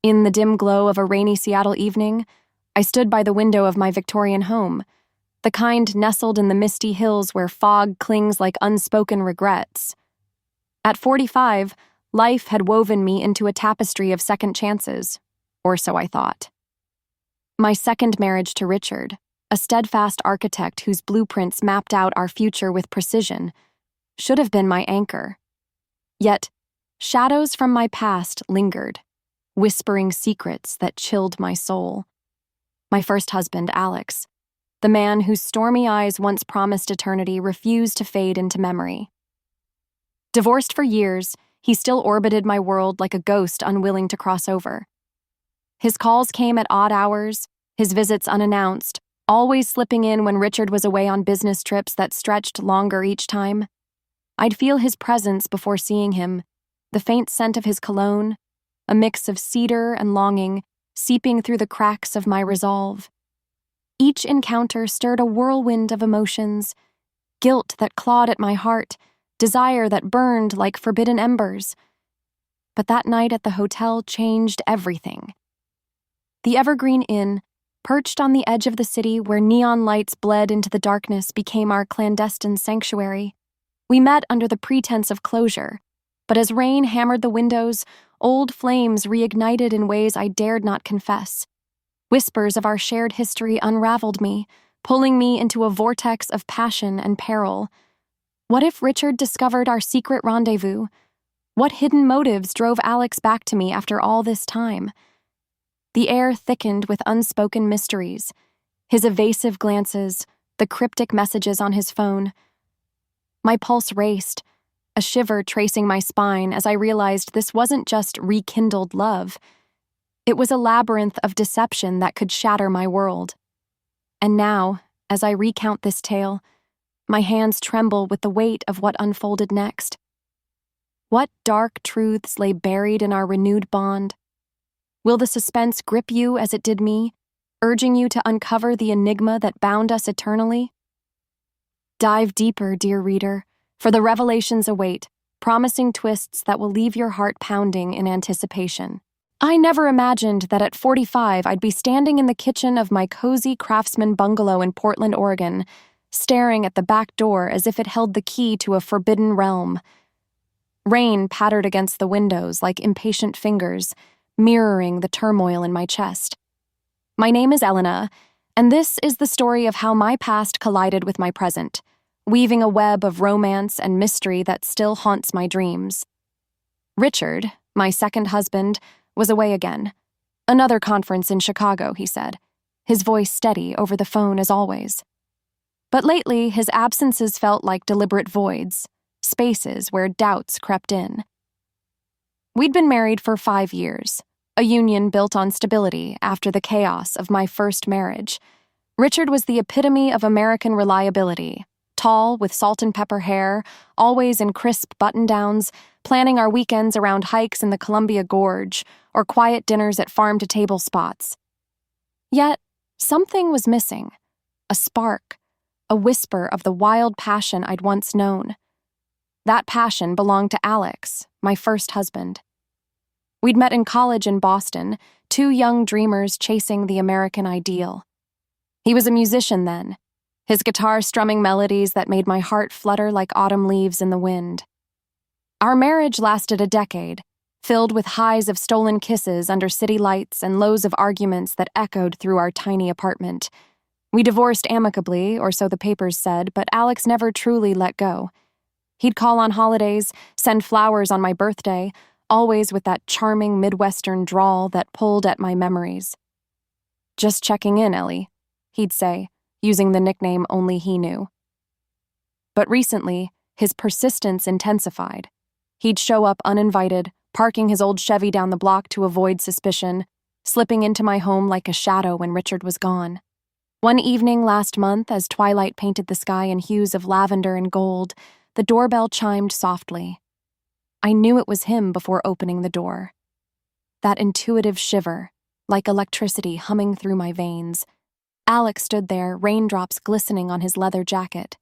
In the dim glow of a rainy Seattle evening, I stood by the window of my Victorian home, the kind nestled in the misty hills where fog clings like unspoken regrets. At 45, life had woven me into a tapestry of second chances, or so I thought. My second marriage to Richard, a steadfast architect whose blueprints mapped out our future with precision, should have been my anchor. Yet, shadows from my past lingered, whispering secrets that chilled my soul. My first husband, Alex, the man whose stormy eyes once promised eternity, refused to fade into memory. Divorced for years, he still orbited my world like a ghost unwilling to cross over. His calls came at odd hours, his visits unannounced, always slipping in when Richard was away on business trips that stretched longer each time. I'd feel his presence before seeing him, the faint scent of his cologne, a mix of cedar and longing, seeping through the cracks of my resolve. Each encounter stirred a whirlwind of emotions, guilt that clawed at my heart, desire that burned like forbidden embers. But that night at the hotel changed everything. The Evergreen Inn, perched on the edge of the city where neon lights bled into the darkness, became our clandestine sanctuary. We met under the pretense of closure, but as rain hammered the windows, old flames reignited in ways I dared not confess. Whispers of our shared history unraveled me, pulling me into a vortex of passion and peril. What if Richard discovered our secret rendezvous? What hidden motives drove Alex back to me after all this time? The air thickened with unspoken mysteries, his evasive glances, the cryptic messages on his phone. My pulse raced, a shiver tracing my spine as I realized this wasn't just rekindled love. It was a labyrinth of deception that could shatter my world. And now, as I recount this tale, my hands tremble with the weight of what unfolded next. What dark truths lay buried in our renewed bond? Will the suspense grip you as it did me, urging you to uncover the enigma that bound us eternally? Dive deeper, dear reader, for the revelations await, promising twists that will leave your heart pounding in anticipation. I never imagined that at 45 I'd be standing in the kitchen of my cozy craftsman bungalow in Portland, Oregon, staring at the back door as if it held the key to a forbidden realm. Rain pattered against the windows like impatient fingers, mirroring the turmoil in my chest. My name is Elena, and this is the story of how my past collided with my present, weaving a web of romance and mystery that still haunts my dreams. Richard, my second husband, was away again. Another conference in Chicago, he said, his voice steady over the phone as always. But lately, his absences felt like deliberate voids, spaces where doubts crept in. We'd been married for 5 years, a union built on stability after the chaos of my first marriage. Richard was the epitome of American reliability, tall with salt and pepper hair, always in crisp button-downs, planning our weekends around hikes in the Columbia Gorge or quiet dinners at farm-to-table spots. Yet, something was missing, a spark, a whisper of the wild passion I'd once known. That passion belonged to Alex, my first husband. We'd met in college in Boston, 2 young dreamers chasing the American ideal. He was a musician then, his guitar strumming melodies that made my heart flutter like autumn leaves in the wind. Our marriage lasted a decade, filled with highs of stolen kisses under city lights and lows of arguments that echoed through our tiny apartment. We divorced amicably, or so the papers said, but Alex never truly let go. He'd call on holidays, send flowers on my birthday, always with that charming Midwestern drawl that pulled at my memories. "Just checking in, Ellie," he'd say, using the nickname only he knew. But recently, his persistence intensified. He'd show up uninvited, parking his old Chevy down the block to avoid suspicion, slipping into my home like a shadow when Richard was gone. One evening last month, as twilight painted the sky in hues of lavender and gold, the doorbell chimed softly. I knew it was him before opening the door. That intuitive shiver, like electricity humming through my veins. Alex stood there, raindrops glistening on his leather jacket,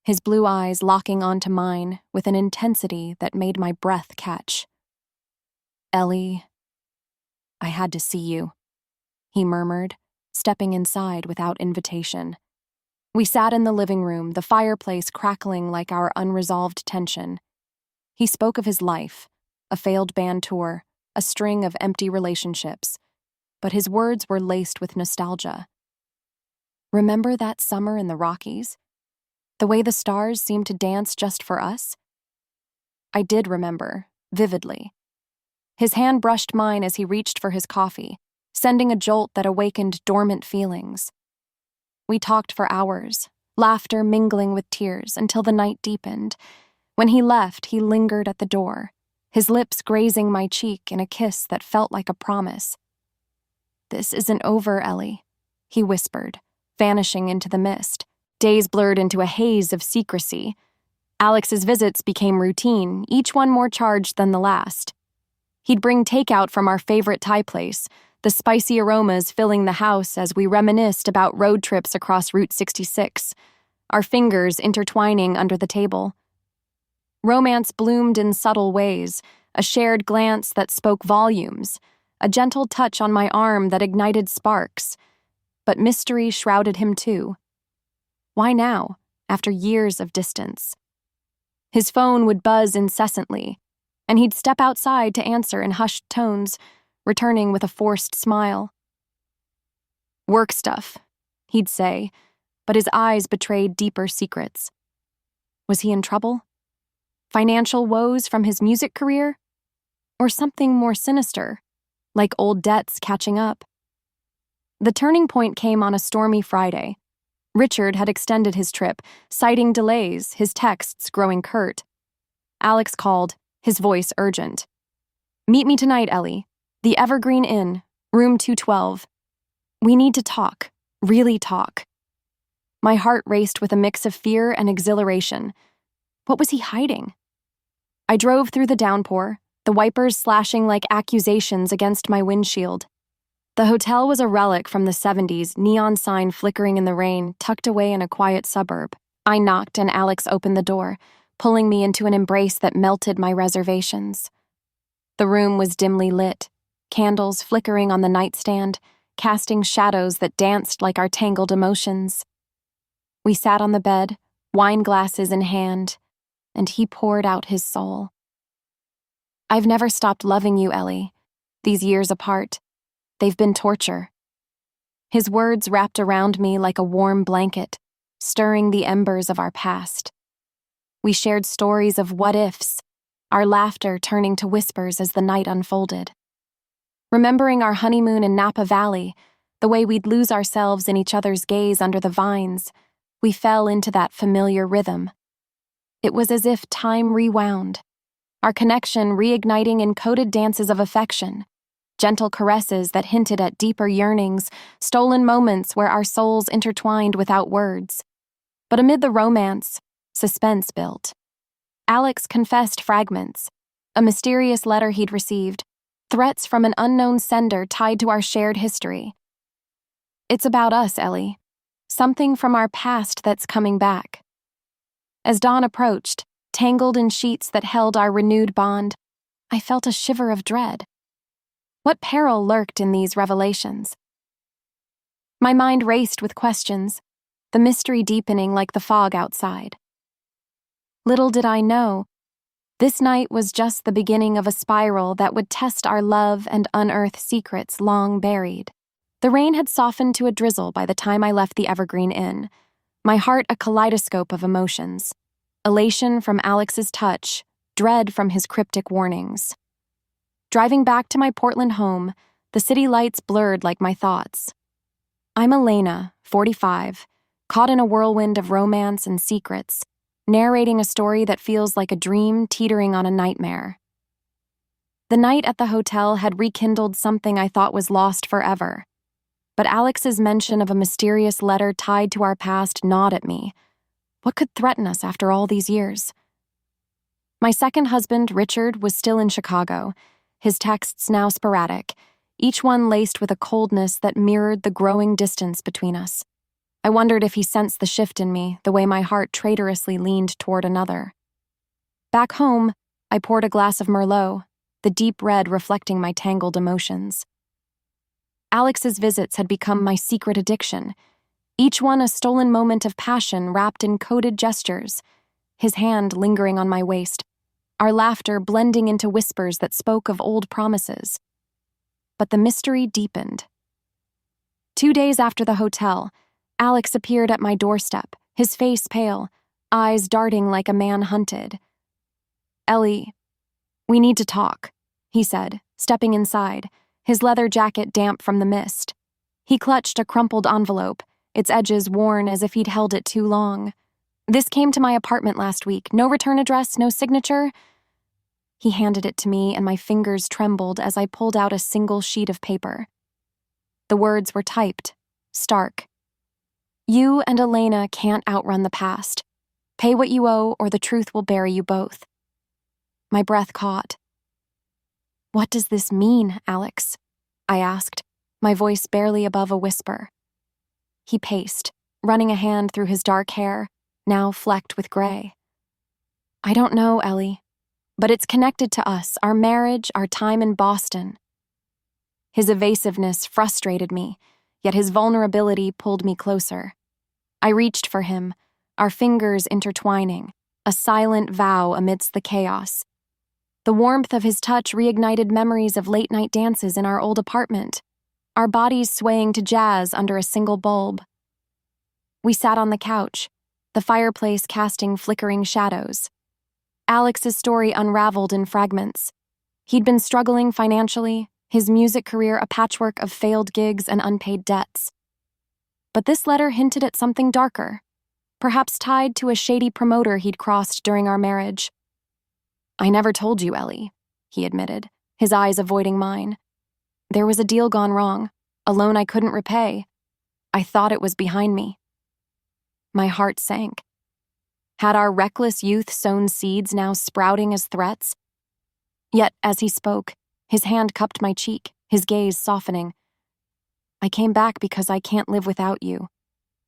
his blue eyes locking onto mine with an intensity that made my breath catch. "Ellie," I had to see you, he murmured, stepping inside without invitation. We sat in the living room, the fireplace crackling like our unresolved tension. He spoke of his life, a failed band tour, a string of empty relationships, but his words were laced with nostalgia. Remember that summer in the Rockies? The way the stars seemed to dance just for us? I did remember, vividly. His hand brushed mine as he reached for his coffee, sending a jolt that awakened dormant feelings. We talked for hours, laughter mingling with tears until the night deepened. When he left, he lingered at the door, his lips grazing my cheek in a kiss that felt like a promise. "This isn't over, Ellie," he whispered, vanishing into the mist. Days blurred into a haze of secrecy. Alex's visits became routine, each one more charged than the last. He'd bring takeout from our favorite Thai place, the spicy aromas filling the house as we reminisced about road trips across Route 66, our fingers intertwining under the table. Romance bloomed in subtle ways, a shared glance that spoke volumes, a gentle touch on my arm that ignited sparks. But mystery shrouded him too. Why now, after years of distance? His phone would buzz incessantly, and he'd step outside to answer in hushed tones, returning with a forced smile. "Work stuff," he'd say, but his eyes betrayed deeper secrets. Was he in trouble? Financial woes from his music career? Or something more sinister, like old debts catching up? The turning point came on a stormy Friday. Richard had extended his trip, citing delays, his texts growing curt. Alex called, his voice urgent. "Meet me tonight, Ellie. The Evergreen Inn, room 212. We need to talk, really talk." My heart raced with a mix of fear and exhilaration. What was he hiding? I drove through the downpour, the wipers slashing like accusations against my windshield. The hotel was a relic from the 70s, neon sign flickering in the rain, tucked away in a quiet suburb. I knocked and Alex opened the door, pulling me into an embrace that melted my reservations. The room was dimly lit, candles flickering on the nightstand, casting shadows that danced like our tangled emotions. We sat on the bed, wine glasses in hand, and he poured out his soul. "I've never stopped loving you, Ellie. These years apart, they've been torture." His words wrapped around me like a warm blanket, stirring the embers of our past. We shared stories of what-ifs, our laughter turning to whispers as the night unfolded. Remembering our honeymoon in Napa Valley, the way we'd lose ourselves in each other's gaze under the vines, we fell into that familiar rhythm. It was as if time rewound, our connection reigniting in coded dances of affection, gentle caresses that hinted at deeper yearnings, stolen moments where our souls intertwined without words. But amid the romance, suspense built. Alex confessed fragments, a mysterious letter he'd received, threats from an unknown sender tied to our shared history. It's about us, Ellie. Something from our past that's coming back. As dawn approached, tangled in sheets that held our renewed bond, I felt a shiver of dread. What peril lurked in these revelations? My mind raced with questions, the mystery deepening like the fog outside. Little did I know, this night was just the beginning of a spiral that would test our love and unearth secrets long buried. The rain had softened to a drizzle by the time I left the Evergreen Inn, my heart a kaleidoscope of emotions. Elation from Alex's touch, dread from his cryptic warnings. Driving back to my Portland home, the city lights blurred like my thoughts. I'm Elena, 45, caught in a whirlwind of romance and secrets, narrating a story that feels like a dream teetering on a nightmare. The night at the hotel had rekindled something I thought was lost forever. But Alex's mention of a mysterious letter tied to our past gnawed at me. What could threaten us after all these years? My second husband, Richard, was still in Chicago, his texts now sporadic, each one laced with a coldness that mirrored the growing distance between us. I wondered if he sensed the shift in me, the way my heart traitorously leaned toward another. Back home, I poured a glass of Merlot, the deep red reflecting my tangled emotions. Alex's visits had become my secret addiction, each one a stolen moment of passion wrapped in coded gestures, his hand lingering on my waist, our laughter blending into whispers that spoke of old promises. But the mystery deepened. 2 days after the hotel, Alex appeared at my doorstep, his face pale, eyes darting like a man hunted. "Ellie, we need to talk," he said, stepping inside, his leather jacket damp from the mist. He clutched a crumpled envelope, its edges worn as if he'd held it too long. "This came to my apartment last week. No return address, no signature." He handed it to me, and my fingers trembled as I pulled out a single sheet of paper. The words were typed, stark. "You and Elena can't outrun the past. Pay what you owe, or the truth will bury you both." My breath caught. "What does this mean, Alex?" I asked, my voice barely above a whisper. He paced, running a hand through his dark hair, now flecked with gray. "I don't know, Ellie, but it's connected to us, our marriage, our time in Boston." His evasiveness frustrated me, yet his vulnerability pulled me closer. I reached for him, our fingers intertwining, a silent vow amidst the chaos. The warmth of his touch reignited memories of late-night dances in our old apartment, our bodies swaying to jazz under a single bulb. We sat on the couch, the fireplace casting flickering shadows. Alex's story unraveled in fragments. He'd been struggling financially, his music career a patchwork of failed gigs and unpaid debts. But this letter hinted at something darker, perhaps tied to a shady promoter he'd crossed during our marriage. "I never told you, Ellie," he admitted, his eyes avoiding mine. "There was a deal gone wrong, a loan I couldn't repay. I thought it was behind me." My heart sank. Had our reckless youth sown seeds now sprouting as threats? Yet, as he spoke, his hand cupped my cheek, his gaze softening. "I came back because I can't live without you,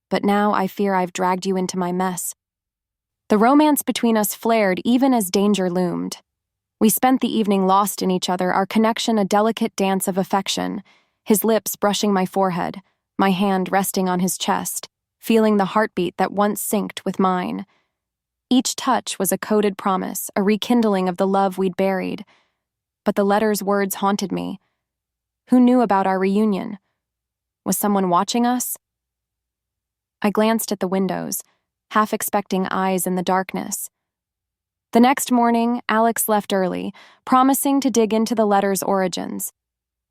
but now I fear I've dragged you into my mess." The romance between us flared even as danger loomed. We spent the evening lost in each other, our connection a delicate dance of affection, his lips brushing my forehead, my hand resting on his chest, feeling the heartbeat that once synced with mine. Each touch was a coded promise, a rekindling of the love we'd buried. But the letter's words haunted me. Who knew about our reunion? Was someone watching us? I glanced at the windows, half expecting eyes in the darkness. The next morning, Alex left early, promising to dig into the letter's origins.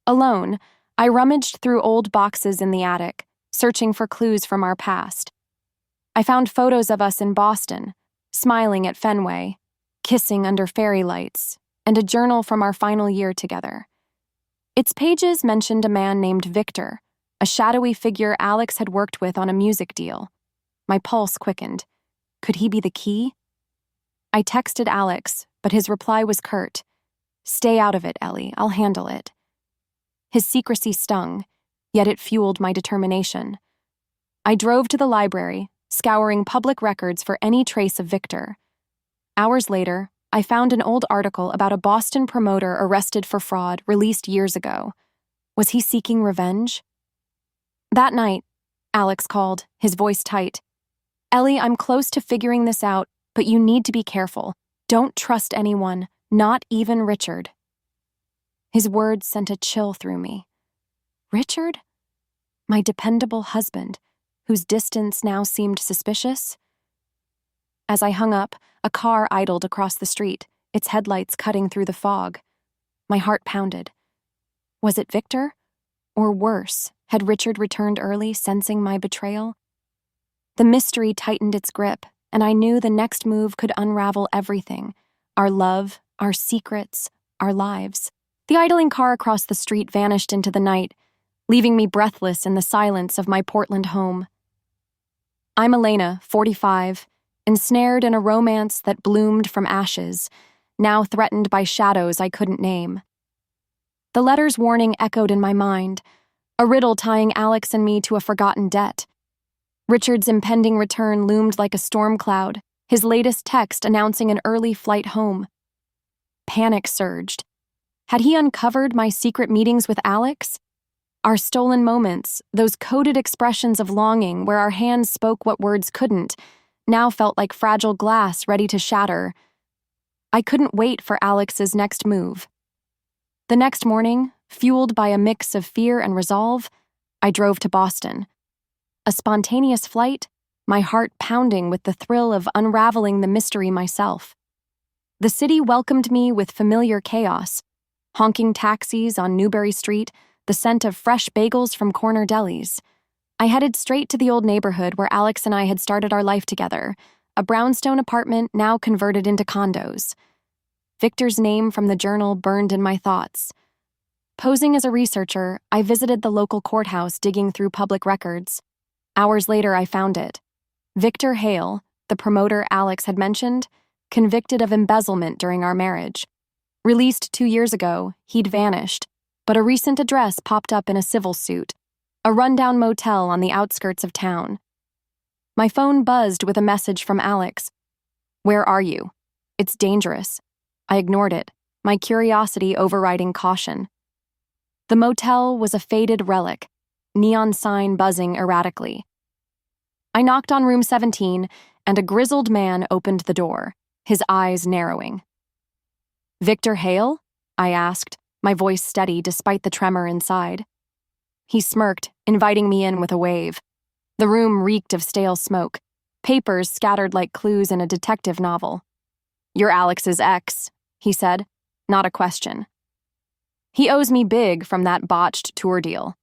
Alone, I rummaged through old boxes in the attic, searching for clues from our past. I found photos of us in Boston, smiling at Fenway, kissing under fairy lights, and a journal from our final year together. Its pages mentioned a man named Victor, a shadowy figure Alex had worked with on a music deal. My pulse quickened. Could he be the key? I texted Alex, but his reply was curt. "Stay out of it, Ellie. I'll handle it." His secrecy stung, yet it fueled my determination. I drove to the library, scouring public records for any trace of Victor. Hours later, I found an old article about a Boston promoter arrested for fraud released years ago. Was he seeking revenge? That night, Alex called, his voice tight. "Ellie, I'm close to figuring this out, but you need to be careful. Don't trust anyone, not even Richard." His words sent a chill through me. Richard? My dependable husband, whose distance now seemed suspicious? As I hung up, a car idled across the street, its headlights cutting through the fog. My heart pounded. Was it Victor? Or worse, had Richard returned early, sensing my betrayal? The mystery tightened its grip, and I knew the next move could unravel everything. Our love, our secrets, our lives. The idling car across the street vanished into the night, leaving me breathless in the silence of my Portland home. I'm Elena, 45, ensnared in a romance that bloomed from ashes, now threatened by shadows I couldn't name. The letter's warning echoed in my mind, a riddle tying Alex and me to a forgotten debt. Richard's impending return loomed like a storm cloud, his latest text announcing an early flight home. Panic surged. Had he uncovered my secret meetings with Alex? Our stolen moments, those coded expressions of longing where our hands spoke what words couldn't, now felt like fragile glass ready to shatter. I couldn't wait for Alex's next move. The next morning, fueled by a mix of fear and resolve, I drove to Boston. A spontaneous flight, my heart pounding with the thrill of unraveling the mystery myself. The city welcomed me with familiar chaos, honking taxis on Newbury Street, the scent of fresh bagels from corner delis. I headed straight to the old neighborhood where Alex and I had started our life together, a brownstone apartment now converted into condos. Victor's name from the journal burned in my thoughts. Posing as a researcher, I visited the local courthouse digging through public records. Hours later, I found it. Victor Hale, the promoter Alex had mentioned, convicted of embezzlement during our marriage. Released 2 years ago, he'd vanished, but a recent address popped up in a civil suit, a rundown motel on the outskirts of town. My phone buzzed with a message from Alex. "Where are you? It's dangerous." I ignored it, my curiosity overriding caution. The motel was a faded relic, neon sign buzzing erratically. I knocked on room 17, and a grizzled man opened the door, his eyes narrowing. "Victor Hale?" I asked, my voice steady despite the tremor inside. He smirked, inviting me in with a wave. The room reeked of stale smoke, papers scattered like clues in a detective novel. "You're Alex's ex," he said, not a question. "He owes me big from that botched tour deal.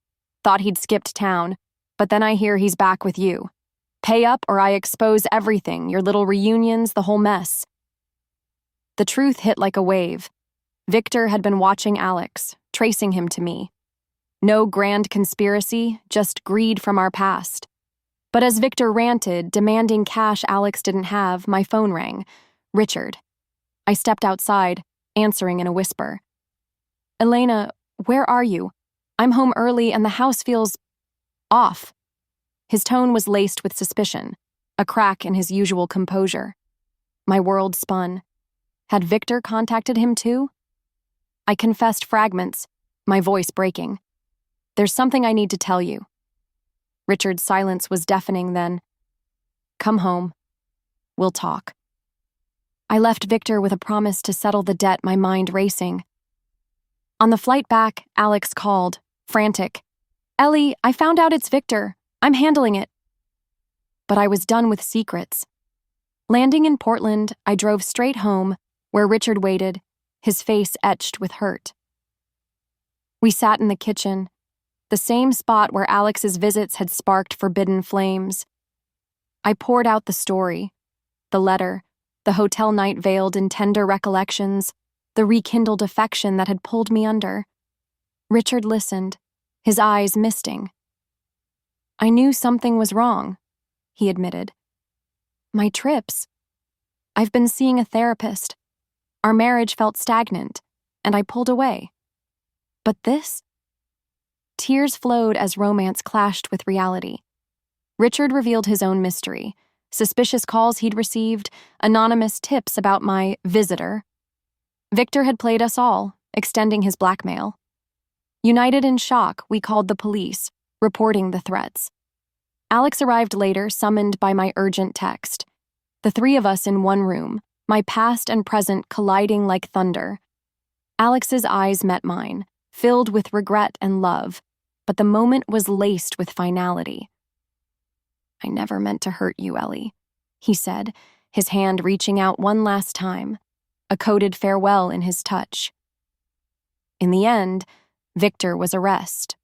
Thought he'd skipped town, but then I hear he's back with you. Pay up or I expose everything, your little reunions, the whole mess." The truth hit like a wave. Victor had been watching Alex, tracing him to me. No grand conspiracy, just greed from our past. But as Victor ranted, demanding cash Alex didn't have, my phone rang. Richard. I stepped outside, answering in a whisper. "Elena, where are you? I'm home early and the house feels off." His tone was laced with suspicion, a crack in his usual composure. My world spun. Had Victor contacted him too? I confessed fragments, my voice breaking. "There's something I need to tell you." Richard's silence was deafening then. "Come home. We'll talk." I left Victor with a promise to settle the debt, my mind racing. On the flight back, Alex called, frantic. "Ellie, I found out it's Victor. I'm handling it." But I was done with secrets. Landing in Portland, I drove straight home, where Richard waited, his face etched with hurt. We sat in the kitchen, the same spot where Alex's visits had sparked forbidden flames. I poured out the story, the letter, the hotel night veiled in tender recollections, the rekindled affection that had pulled me under. Richard listened, his eyes misting. "I knew something was wrong," he admitted. "My trips. I've been seeing a therapist. Our marriage felt stagnant, and I pulled away. But this?" Tears flowed as romance clashed with reality. Richard revealed his own mystery, suspicious calls he'd received, anonymous tips about my visitor. Victor had played us all, extending his blackmail. United in shock, we called the police, reporting the threats. Alex arrived later, summoned by my urgent text. The three of us in one room, my past and present colliding like thunder. Alex's eyes met mine, filled with regret and love, but the moment was laced with finality. "I never meant to hurt you, Ellie," he said, his hand reaching out one last time, a coded farewell in his touch. In the end, Victor was a rest.